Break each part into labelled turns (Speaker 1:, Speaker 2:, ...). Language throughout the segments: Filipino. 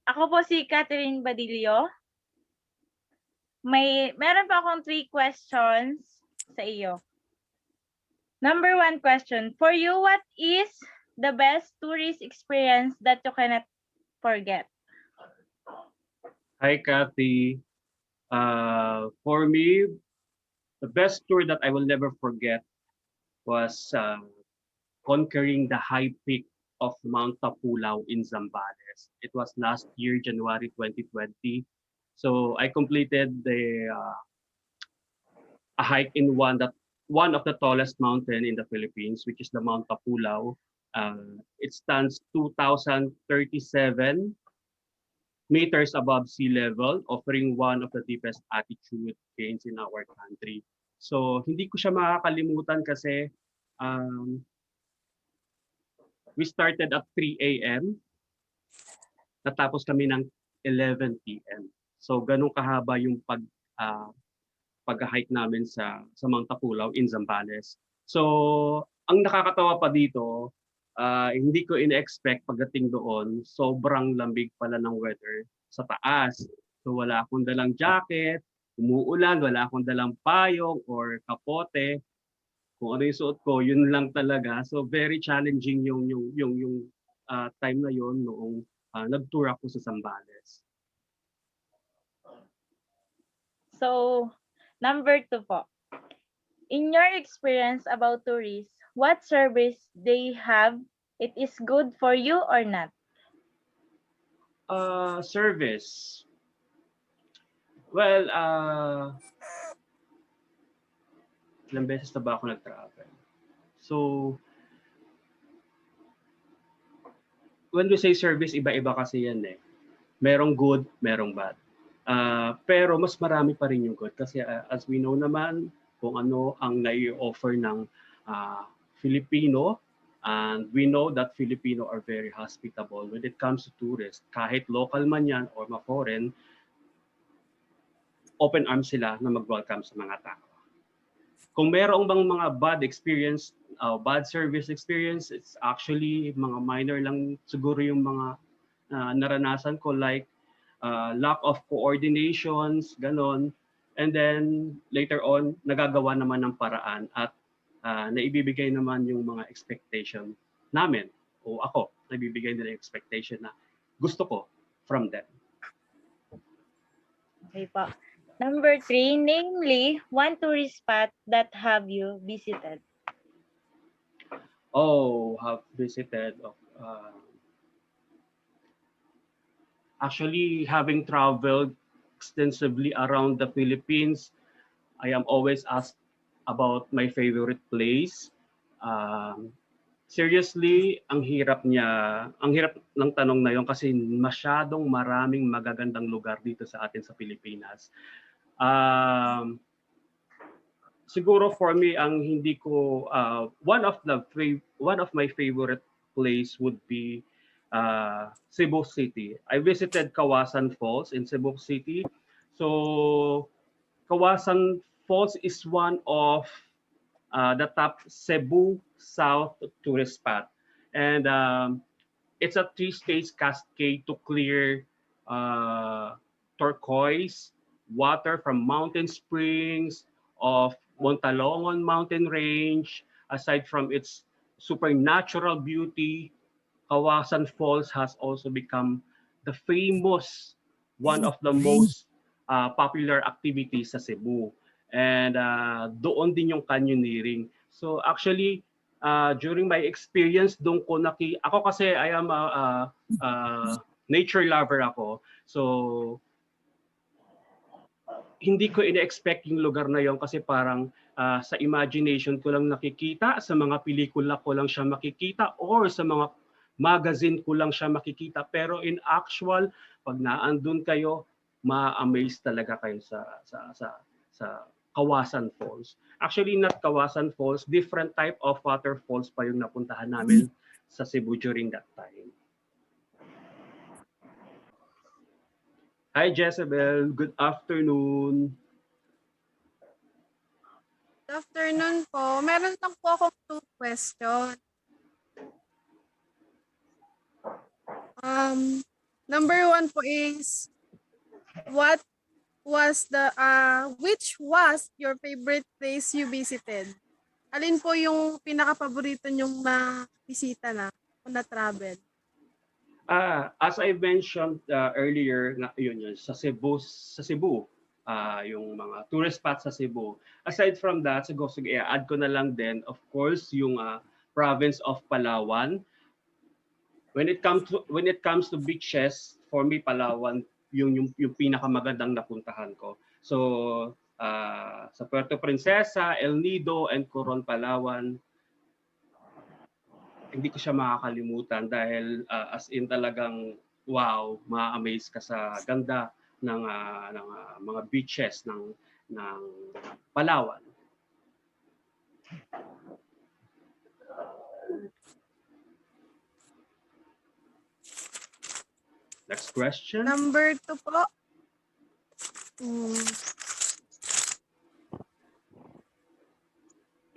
Speaker 1: Ako po si Catherine Badillo. Meron pa akong 3 questions sa iyo. Number 1 question, for you, what is the best tourist experience that you cannot forget?
Speaker 2: Hi, Kathy. For me, the best tour that I will never forget was conquering the high peak of Mount Tapulaw in Zambales. It was last year, January 2020. So I completed a hike in one of the tallest mountain in the Philippines, which is the Mount Tapulaw. It stands 2,037 meters above sea level, offering one of the deepest altitude gains in our country. So hindi ko siya makakalimutan kasi um, we started at 3 a.m. Natapos kami ng 11 p.m. So ganun kahaba yung pag-hike namin sa Mount Tapulaw in Zambales. So ang nakakatawa pa dito, hindi ko in-expect pagdating doon, sobrang lamig pala ng weather sa taas. So wala akong dalang jacket, umuulan, wala akong dalang payong or kapote. Kung ano yung suot ko, yun lang talaga. So very challenging yung time na yon noong nag-tour ako sa Zambales.
Speaker 1: So, number 2 po. In your experience about tourists, what service they have, it is good for you or not?
Speaker 2: Service. Well, ilang beses na ba ako nag-travel? So, when we say service, iba-iba kasi yan eh. Merong good, merong bad. Pero mas marami pa rin yung good kasi as we know naman kung ano ang nai-offer ng Filipino, and we know that Filipino are very hospitable when it comes to tourists. Kahit local man yan or ma-foreign, open arms sila na mag-welcome sa mga tao. Kung merong bang mga bad experience, bad service experience, it's actually mga minor lang siguro yung mga naranasan ko, like lack of coordinations, ganon. And then later on, nagagawa naman ng paraan at naibibigay naman yung mga expectation namin o ako, naibibigay nila yung expectation na gusto ko from them.
Speaker 1: Okay po. Number 3, namely, one tourist spot that have you visited?
Speaker 2: Have visited. Actually, having traveled extensively around the Philippines, I am always asked about my favorite place. Seriously, ang hirap ng tanong na yon kasi masyadong maraming magagandang lugar dito sa atin sa Pilipinas. Siguro for me, ang hindi ko one of my favorite place would be Cebu City. I visited Kawasan Falls in Cebu City. So Kawasan Falls is one of the top Cebu South tourist spot, and it's a 3-stage cascade to clear turquoise water from mountain springs of Montalongon mountain range. Aside from its supernatural beauty, Kawasan Falls has also become the famous, one of the most popular activities sa Cebu. And doon din yung canyoneering. So actually, during my experience, doon ko ako kasi I am a nature lover ako. So hindi ko ina-expect yung lugar na yon kasi parang sa imagination ko lang nakikita, sa mga pelikula ko lang siya makikita, or sa mga magazine ko lang siya makikita. Pero in actual, pag naandun kayo, ma-amaze talaga kayo sa Kawasan Falls. Actually, not Kawasan Falls, different type of waterfalls pa yung napuntahan namin sa Cebu during that time. Hi Jezebel, good afternoon.
Speaker 3: Good afternoon po. Meron lang po akong 2 questions. Number 1 po is, which was your favorite place you visited? Alin po yung pinaka-paborito nyong na-bisita na o na-travel?
Speaker 2: As I mentioned earlier, yun sa Cebu, yung mga tourist spots sa Cebu. Aside from that, siguro i-add ko na lang din, of course, yung province of Palawan. When it comes to beaches, for me Palawan yung pinakamagandang napuntahan ko. So sa Puerto Princesa, El Nido and Coron, Palawan, hindi ko siya makakalimutan dahil as in talagang wow, ma-amaze ka sa ganda ng mga beaches ng Palawan. Next question.
Speaker 3: Number 2 po.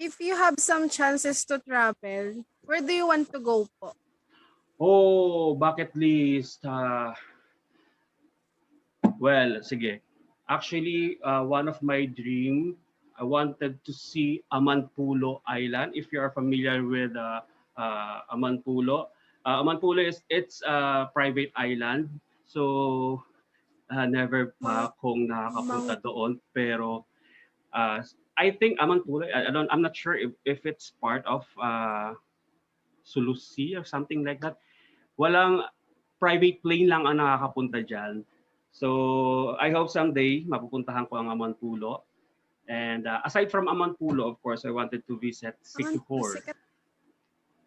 Speaker 3: If you have some chances to travel, where do you want to go po?
Speaker 2: Oh, bucket list. Well, sige. Actually, one of my dream, I wanted to see Amanpulo Island. If you are familiar with Amanpulo, Amanpulo it's a private island. So never pa akong nakakapunta doon. Pero I think Amanpulo, I'm not sure if it's part of Sulusi or something like that. Walang private plane lang ang nakakapunta dyan. So I hope someday mapupuntahan ko ang Amanpulo. And aside from Amanpulo, of course, I wanted to visit Siquijor.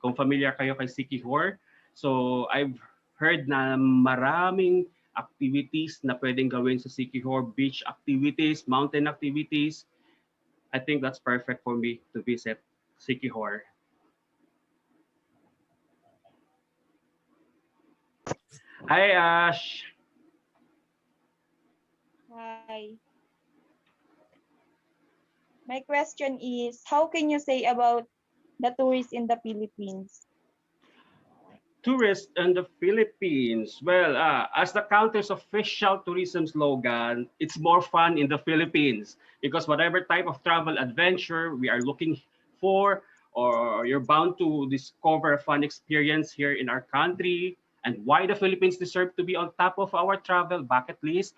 Speaker 2: Kung familiar kayo kay Siquijor, so I've heard na maraming activities na pwedeng gawin sa Siquijor, beach activities, mountain activities. I think that's perfect for me to visit Siquijor. Hi, Ash.
Speaker 4: Hi. My question is, how can you say about the tourists in the Philippines?
Speaker 2: Tourists in the Philippines. Well, as the country's official tourism slogan, it's more fun in the Philippines because whatever type of travel adventure we are looking for, or you're bound to discover a fun experience here in our country, and why the Philippines deserve to be on top of our travel bucket list.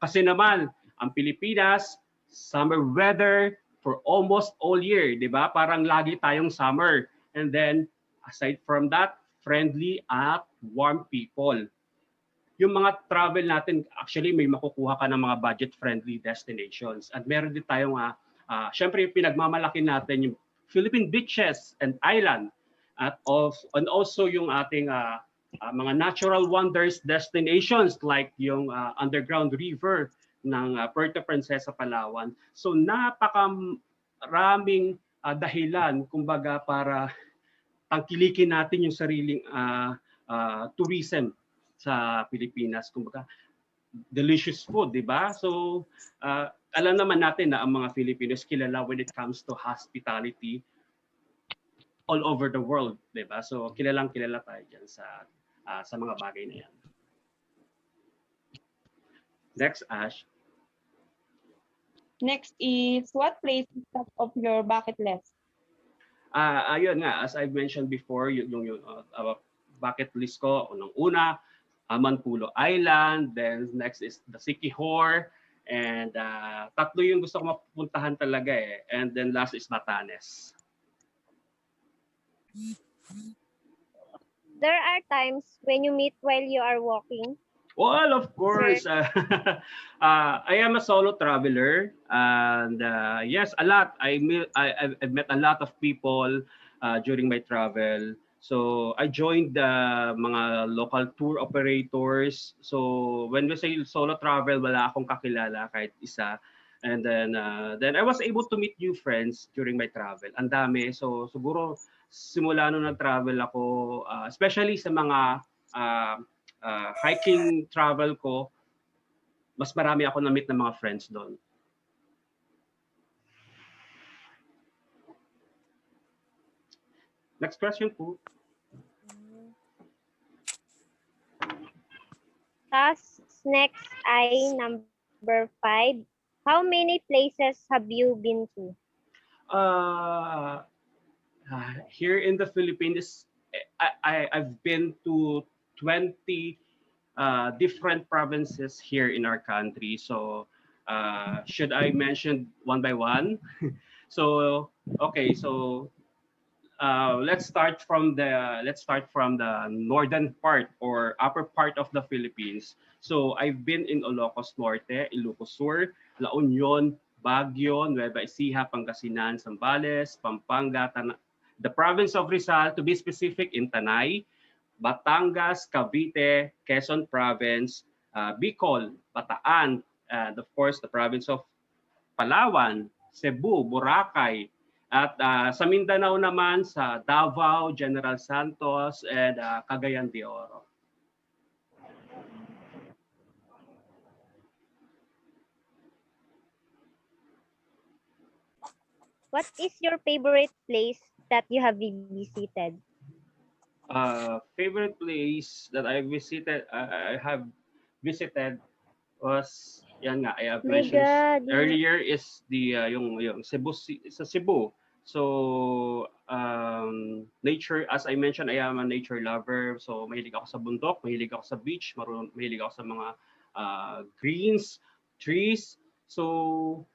Speaker 2: Kasi naman, ang Pilipinas, summer weather for almost all year, di ba? Parang lagi tayong summer. And then, aside from that, friendly at warm people. Yung mga travel natin, actually may makukuha ka ng mga budget-friendly destinations. At meron din tayong, syempre pinagmamalaki natin yung Philippine beaches and island. And also yung ating mga natural wonders destinations like yung underground river ng Puerto Princesa, Palawan. So napakaraming dahilan kumbaga para tangkilikin natin yung sariling tourism sa Pilipinas. Kumbaga, delicious food, di ba? So, alam naman natin na ang mga Filipinos kilala when it comes to hospitality all over the world, di ba? So, kilalang kilala tayo dyan sa mga bagay na yan. Next, Ash.
Speaker 4: Next is, what place is top of your bucket list?
Speaker 2: Ayun nga, as I've mentioned before, yung bucket list ko, unang-una, Amanpulo Island, then next is the Siquijor, and tatlo yung gusto ko mapupuntahan talaga eh. And then last is Batanes.
Speaker 5: There are times when you meet while you are walking.
Speaker 2: Well, of course. I am a solo traveler, and yes, a lot. I've met a lot of people during my travel. So I joined the mga local tour operators. So when we say solo travel, wala akong kakilala kahit isa. And then I was able to meet new friends during my travel. Ang dami. So siguro simula nung nag-travel ako, especially sa mga hiking travel ko, mas marami ako na-meet ng mga friends doon. Next question po.
Speaker 5: Tas next ay number 5. How many places have you been to?
Speaker 2: Here in the Philippines, I've been to 20 different provinces here in our country. So should I mention one by one? So okay, so let's start from the northern part or upper part of the Philippines. So I've been in Ilocos Norte, Ilocos Sur, La Union, Baguio, Nueva Ecija, Pangasinan, Zambales, Pampanga, the province of Rizal, to be specific, in Tanay, Batangas, Cavite, Quezon Province, Bicol, Bataan, and of course the province of Palawan, Cebu, Boracay, at sa Mindanao naman sa Davao, General Santos, and Cagayan de Oro.
Speaker 5: What is your favorite place that you have visited?
Speaker 2: Favorite place that I have visited was, yan nga, I have
Speaker 5: My
Speaker 2: mentioned
Speaker 5: God.
Speaker 2: earlier, is the yung Cebu, sa Cebu. So nature, as I mentioned, I am a nature lover. So mahilig ako sa bundok, mahilig ako sa beach, mahilig ako sa mga greens, trees. So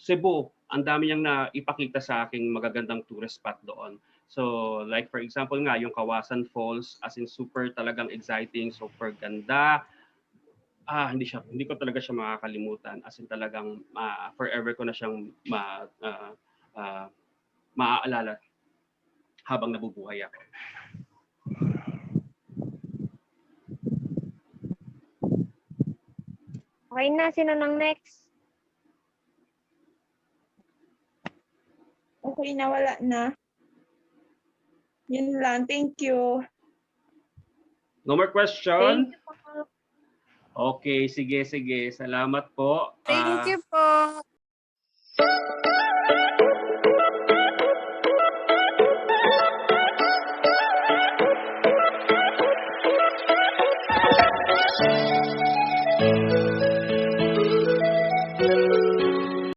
Speaker 2: Cebu, ang dami niyang naipakita sa aking magagandang tourist spot doon. So like for example nga, yung Kawasan Falls, as in super talagang exciting, super ganda. Hindi ko talaga siya makakalimutan. As in talagang forever ko na siyang maaalala habang nabubuhay ako.
Speaker 5: Okay na, sino nang next?
Speaker 4: Okay na, wala na. Yun lang. Thank you.
Speaker 2: No more question?
Speaker 1: Thank you po.
Speaker 2: Okay, sige. Salamat po.
Speaker 3: Thank you po.